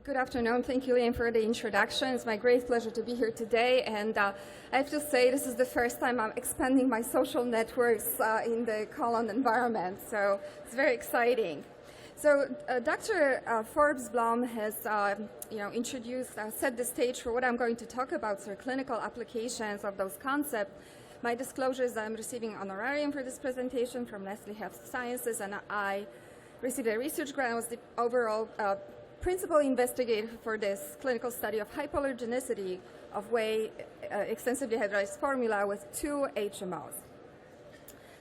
Good afternoon. Thank you, Liam, for the introduction. It's my great pleasure to be here today. And I have to say, this is the first time I'm expanding my social networks in the colon environment. So it's very exciting. So Dr. Forbes Blom has introduced, set the stage for what I'm going to talk about, so clinical applications of those concepts. My disclosure is that I'm receiving honorarium for this presentation from Nestle Health Sciences, and I received a research grant. I was the overall principal investigator for this clinical study of hypoallergenicity of whey extensively hydrolyzed formula with 2 HMOs.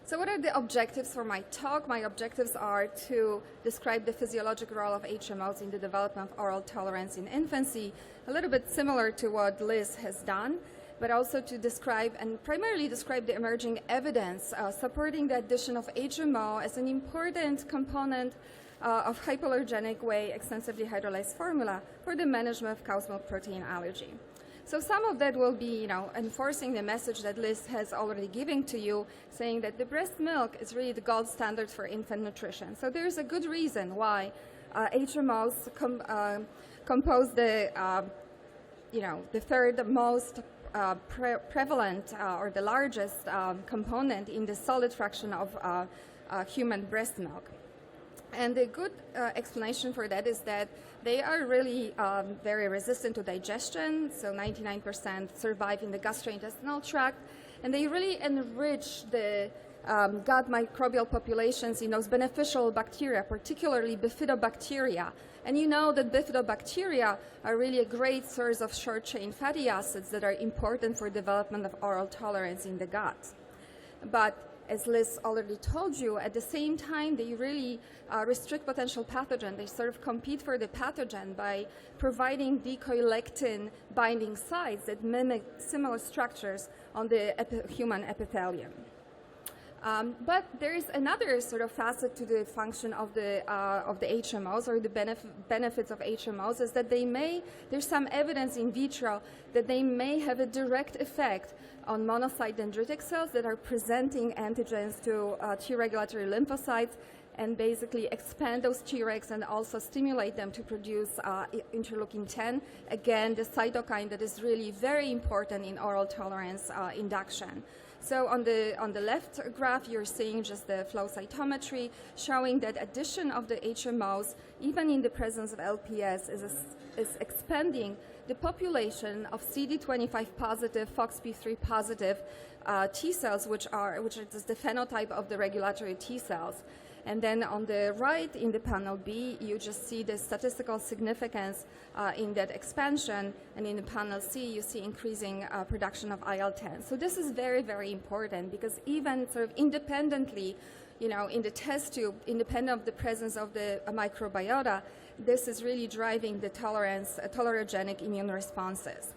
So what are the objectives for my talk? My objectives are to describe the physiologic role of HMOs in the development of oral tolerance in infancy, a little bit similar to what Liz has done, but also to describe and primarily describe the emerging evidence supporting the addition of HMO as an important component of hypoallergenic whey extensively hydrolyzed formula for the management of cow's milk protein allergy. So some of that will be, enforcing the message that Liz has already given to you, saying that the breast milk is really the gold standard for infant nutrition. So there's a good reason why HMOs compose the, the third most prevalent or the largest component in the solid fraction of human breast milk. And the good explanation for that is that they are really very resistant to digestion, so 99% survive in the gastrointestinal tract, and they really enrich the gut microbial populations in those beneficial bacteria, particularly bifidobacteria. And you know that bifidobacteria are really a great source of short-chain fatty acids that are important for development of oral tolerance in the gut. But as Liz already told you, at the same time, they really restrict potential pathogen. They sort of compete for the pathogen by providing decoy lectin binding sites that mimic similar structures on the human epithelium. But there is another sort of facet to the function of the HMOs, or the benefits of HMOs, is that there's some evidence in vitro that they may have a direct effect on monocyte dendritic cells that are presenting antigens to T-regulatory lymphocytes, and basically expand those Tregs and also stimulate them to produce interleukin-10, again, the cytokine that is really very important in oral tolerance induction. So on the left graph, you're seeing just the flow cytometry showing that addition of the HMOs, even in the presence of LPS, is expanding the population of CD25 positive, FOXP3 positive T cells, which is the phenotype of the regulatory T cells. And then on the right in the panel B, you just see the statistical significance in that expansion. And in the panel C, you see increasing production of IL-10. So this is very, very important, because even sort of independently, in the test tube, independent of the presence of the microbiota, this is really driving the tolerogenic immune responses.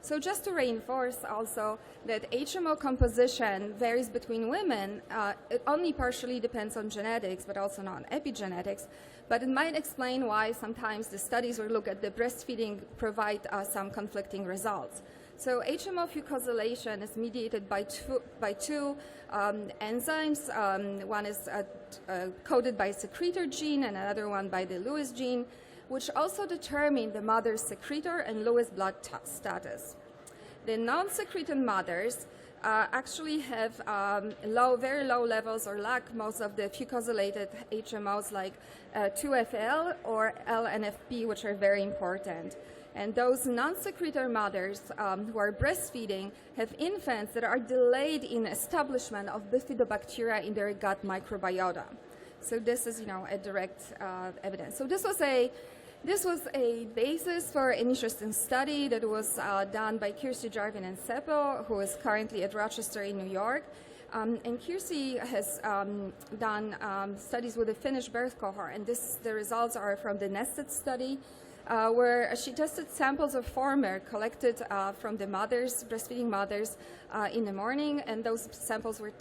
So just to reinforce also that HMO composition varies between women, it only partially depends on genetics, but also not on epigenetics. But it might explain why sometimes the studies we look at the breastfeeding provide some conflicting results. So HMO fucosylation is mediated by two enzymes. One is coded by secretor gene and another one by the Lewis gene, which also determine the mother's secretor and Lewis blood status. The non-secreted mothers actually have very low levels or lack most of the fucosylated HMOs like 2FL or LNFP, which are very important. And those non-secretor mothers who are breastfeeding have infants that are delayed in establishment of bifidobacteria in their gut microbiota. So this is, a direct evidence. So this was a basis for an interesting study that was done by Kirsty Jarvin and Seppo, who is currently at Rochester in New York. And Kirsty has done studies with a Finnish birth cohort, and the results are from the nested study, where she tested samples of former collected from the breastfeeding mothers in the morning, and those samples were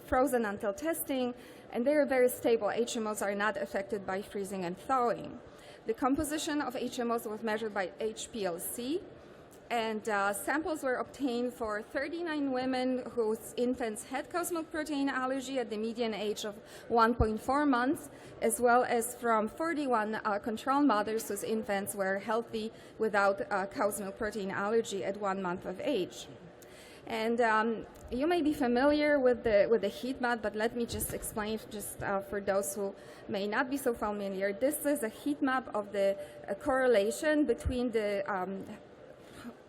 frozen until testing, and they are very stable. HMOs are not affected by freezing and thawing. The composition of HMOs was measured by HPLC, And samples were obtained for 39 women whose infants had cow's milk protein allergy at the median age of 1.4 months, as well as from 41 control mothers whose infants were healthy without cow's milk protein allergy at 1 month of age. And you may be familiar with the heat map, but let me just explain just for those who may not be so familiar. This is a heat map of the correlation between the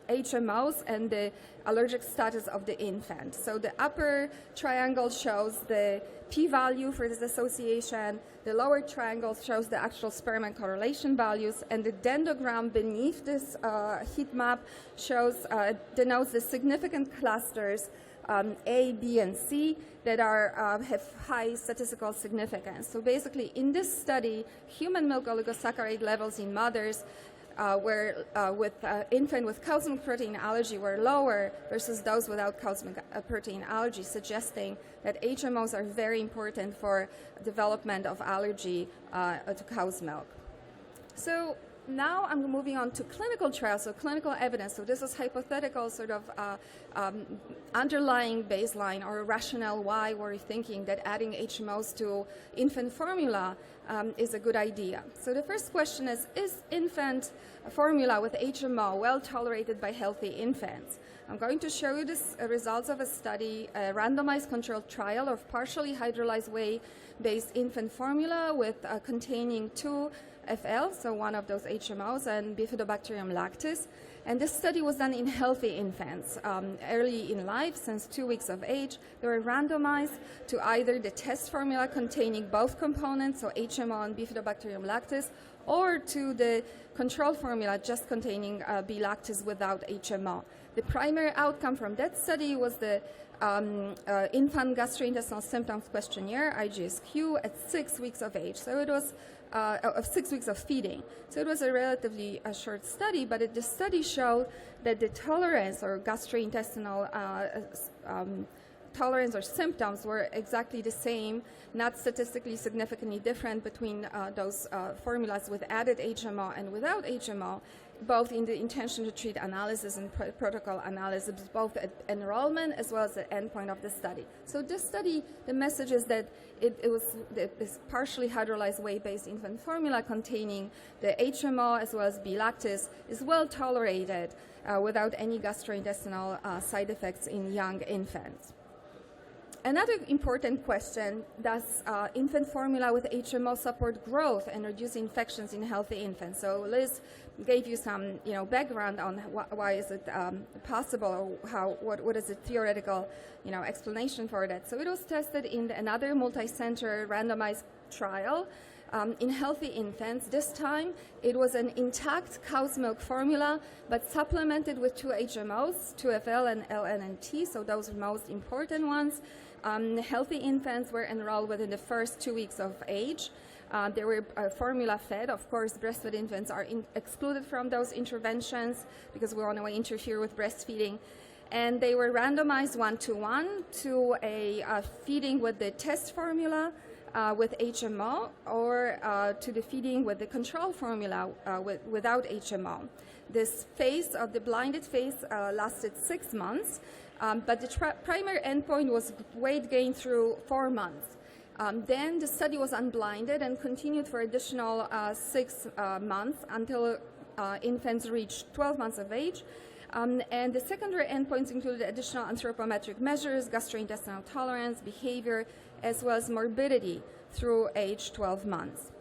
HMOs and the allergic status of the infant. So the upper triangle shows the p-value for this association, the lower triangle shows the actual sperm and correlation values, and the dendrogram beneath this heat map denotes the significant clusters A, B, and C that have high statistical significance. So basically, in this study, human milk oligosaccharide levels in mothers with infant with cow's milk protein allergy were lower versus those without cow's milk protein allergy, suggesting that HMOs are very important for development of allergy to cow's milk. So now I'm moving on to clinical trials, so clinical evidence. So this is hypothetical sort of underlying baseline or rationale why we're thinking that adding HMOs to infant formula is a good idea. So the first question is infant formula with HMO well tolerated by healthy infants? I'm going to show you the results of a study, a randomized controlled trial of partially hydrolyzed whey-based infant formula with containing 2FL, so one of those HMOs, and Bifidobacterium lactis. And this study was done in healthy infants early in life, since 2 weeks of age. They were randomized to either the test formula containing both components, so HMO and Bifidobacterium lactis, or to the control formula just containing B lactis without HMO. The primary outcome from that study was the Infant Gastrointestinal Symptoms Questionnaire, IGSQ, at 6 weeks of age. So it was of 6 weeks of feeding. So it was a relatively short study, but the study showed that the tolerance or gastrointestinal tolerance or symptoms were exactly the same, not statistically significantly different between those formulas with added HMO and without HMO, both in the intention to treat analysis and protocol analysis, both at enrollment as well as the endpoint of the study. So this study, the message is that it was this partially hydrolyzed whey-based infant formula containing the HMO as well as B lactis is well tolerated without any gastrointestinal side effects in young infants. Another important question, does infant formula with HMO support growth and reduce infections in healthy infants? So Liz gave you some background on why is it possible, or what is the theoretical explanation for that. So it was tested in another multi-center randomized trial in healthy infants. This time it was an intact cow's milk formula, but supplemented with 2 HMOs, 2FL and LN and T, so those are the most important ones. Healthy infants were enrolled within the first 2 weeks of age. They were formula fed. Of course, breastfed infants are excluded from those interventions because we want to interfere with breastfeeding. And they were randomized 1-to-1 to a feeding with the test formula with HMO or to the feeding with the control formula without HMO. This phase of the blinded phase lasted 6 months. But the primary endpoint was weight gain through 4 months. Then the study was unblinded and continued for additional 6 months until infants reached 12 months of age. And the secondary endpoints included additional anthropometric measures, gastrointestinal tolerance, behavior, as well as morbidity through age 12 months.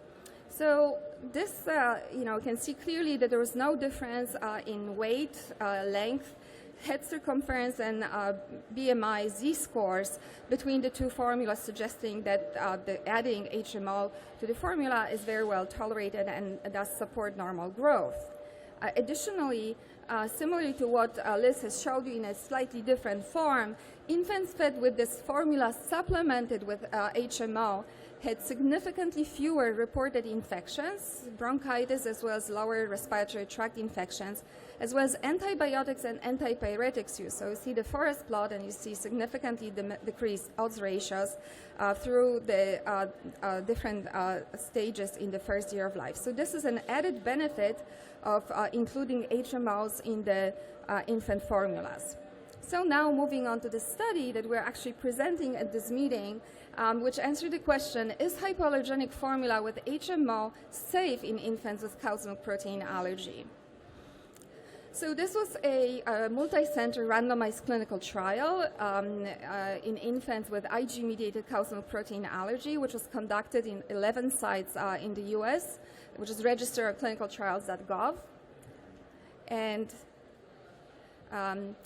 So this, can see clearly that there was no difference in weight, length, head circumference, and BMI Z-scores between the 2 formulas, suggesting that adding HMO to the formula is very well tolerated and does support normal growth. Additionally, similarly to what Liz has showed you in a slightly different form, Infants fed with this formula supplemented with HMO had significantly fewer reported infections, bronchitis, as well as lower respiratory tract infections, as well as antibiotics and antipyretics use. So you see the forest plot, and you see significantly decreased odds ratios through the different stages in the first year of life. So this is an added benefit of including HMOs in the infant formulas. So now moving on to the study that we're actually presenting at this meeting, which answered the question, is hypoallergenic formula with HMO safe in infants with cow's milk protein allergy? So this was a multi-center randomized clinical trial in infants with IG-mediated cow's milk protein allergy, which was conducted in 11 sites in the US, which is registered at clinicaltrials.gov. And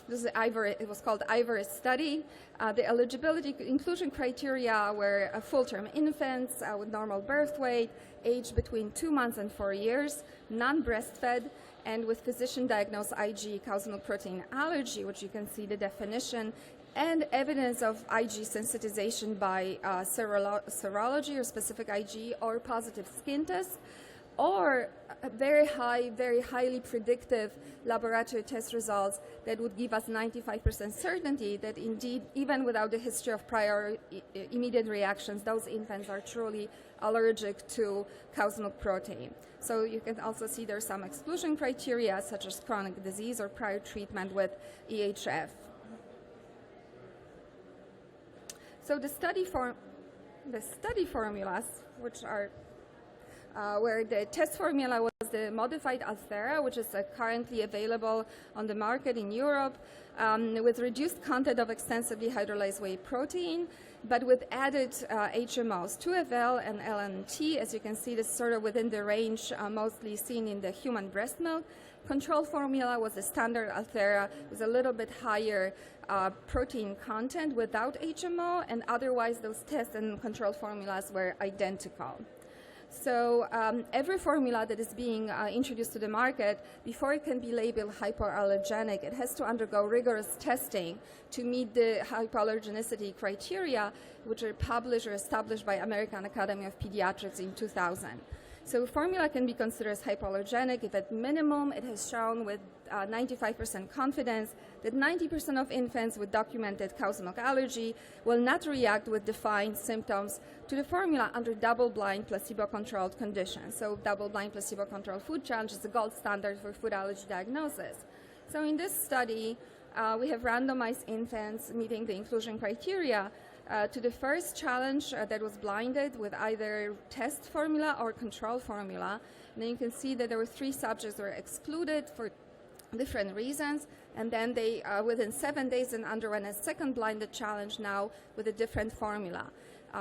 this is it was called IVORIS study. The eligibility inclusion criteria were full-term infants with normal birth weight, age between 2 months and 4 years, non-breastfed, and with physician-diagnosed IG cow's milk protein allergy, which you can see the definition, and evidence of IG sensitization by serology or specific IG or positive skin test, or very highly predictive laboratory test results that would give us 95% certainty that indeed, even without the history of prior immediate reactions, those infants are truly allergic to cow's milk protein. So you can also see there's some exclusion criteria, such as chronic disease or prior treatment with EHF. So the study formulas, which are where the test formula was the modified Althera, which is currently available on the market in Europe, with reduced content of extensively hydrolyzed whey protein, but with added HMOs, 2FL and LNT. As you can see, this is sort of within the range mostly seen in the human breast milk. Control formula was the standard Althera, with a little bit higher protein content without HMO, and otherwise those test and control formulas were identical. So every formula that is being introduced to the market, before it can be labeled hypoallergenic, it has to undergo rigorous testing to meet the hypoallergenicity criteria, which are published or established by American Academy of Pediatrics in 2000. So formula can be considered as hypoallergenic if at minimum it has shown with 95% confidence that 90% of infants with documented cow's milk allergy will not react with defined symptoms to the formula under double-blind placebo-controlled conditions. So double-blind placebo-controlled food challenge is the gold standard for food allergy diagnosis. So in this study, we have randomized infants meeting the inclusion criteria to the first challenge that was blinded with either test formula or control formula. And then you can see that there were 3 subjects that were excluded for different reasons, and then they, within 7 days, and underwent a second blinded challenge now with a different formula.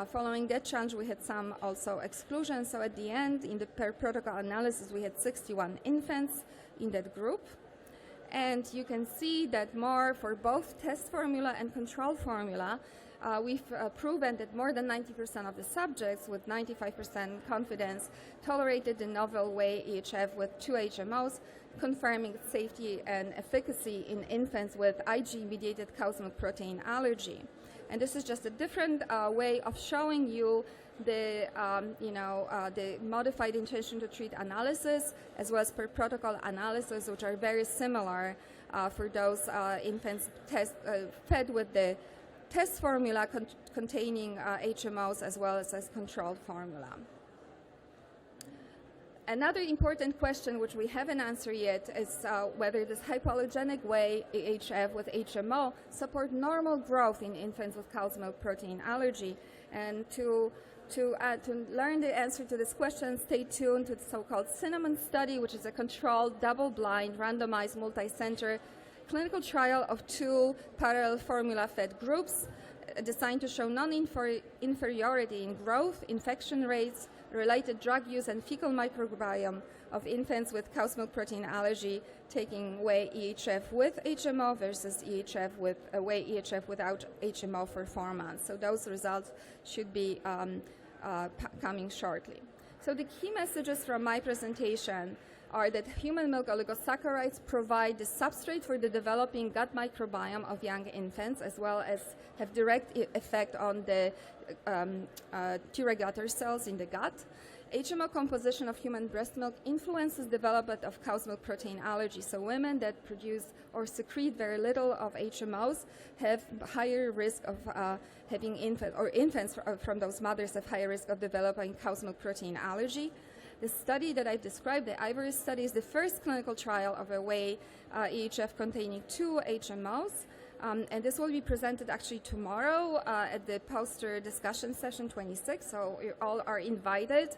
Following that challenge, we had some also exclusions. So at the end, in the per protocol analysis, we had 61 infants in that group. And you can see that more for both test formula and control formula, we've proven that more than 90% of the subjects with 95% confidence tolerated the novel whey EHF with 2 HMOs, confirming safety and efficacy in infants with IG-mediated cow's milk protein allergy. And this is just a different way of showing you the, the modified intention to treat analysis, as well as per protocol analysis, which are very similar for those infants fed with the test formula containing HMOs as well as controlled formula. Another important question which we haven't answered yet is whether this hypoallergenic whey EHF with HMO support normal growth in infants with cow's milk protein allergy. And to learn the answer to this question, stay tuned to the so-called Cinnamon study, which is a controlled, double-blind, randomized, multi-center clinical trial of 2 parallel formula-fed groups designed to show non-inferiority in growth, infection rates, related drug use, and fecal microbiome of infants with cow's milk protein allergy taking whey EHF with HMO versus EHF with whey EHF without HMO for 4 months. So those results should be coming shortly. So the key messages from my presentation are that human milk oligosaccharides provide the substrate for the developing gut microbiome of young infants, as well as have direct effect on the T regulator cells in the gut. HMO composition of human breast milk influences development of cow's milk protein allergy. So women that produce or secrete very little of HMOs have higher risk of having infants from those mothers have higher risk of developing cow's milk protein allergy. The study that I've described, the Ivory study, is the first clinical trial of a whey EHF containing 2 HMOs. And this will be presented actually tomorrow at the poster discussion session 26, so you all are invited.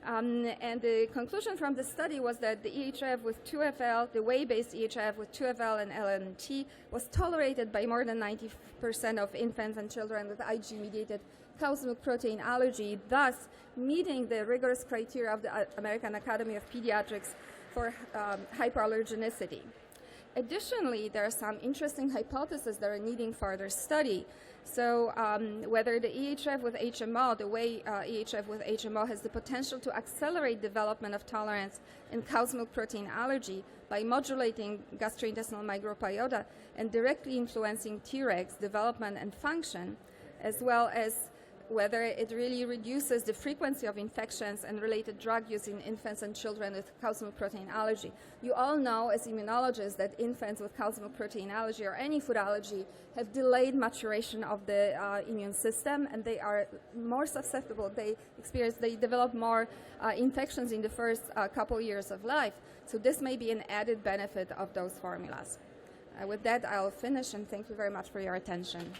And the conclusion from the study was that the EHF with 2FL, the whey-based EHF with 2FL and LNT, was tolerated by more than 90% of infants and children with IG-mediated cow's milk protein allergy, thus meeting the rigorous criteria of the American Academy of Pediatrics for hypoallergenicity. Additionally, there are some interesting hypotheses that are needing further study. So whether the EHF with HMO, the whey EHF with HMO, has the potential to accelerate development of tolerance in cow's milk protein allergy by modulating gastrointestinal microbiota and directly influencing Tregs development and function, as well as whether it really reduces the frequency of infections and related drug use in infants and children with cow's milk protein allergy. You all know as immunologists that infants with cow's milk protein allergy or any food allergy have delayed maturation of the immune system, and they are more susceptible. They develop more infections in the first couple years of life. So this may be an added benefit of those formulas. With that, I'll finish, and thank you very much for your attention.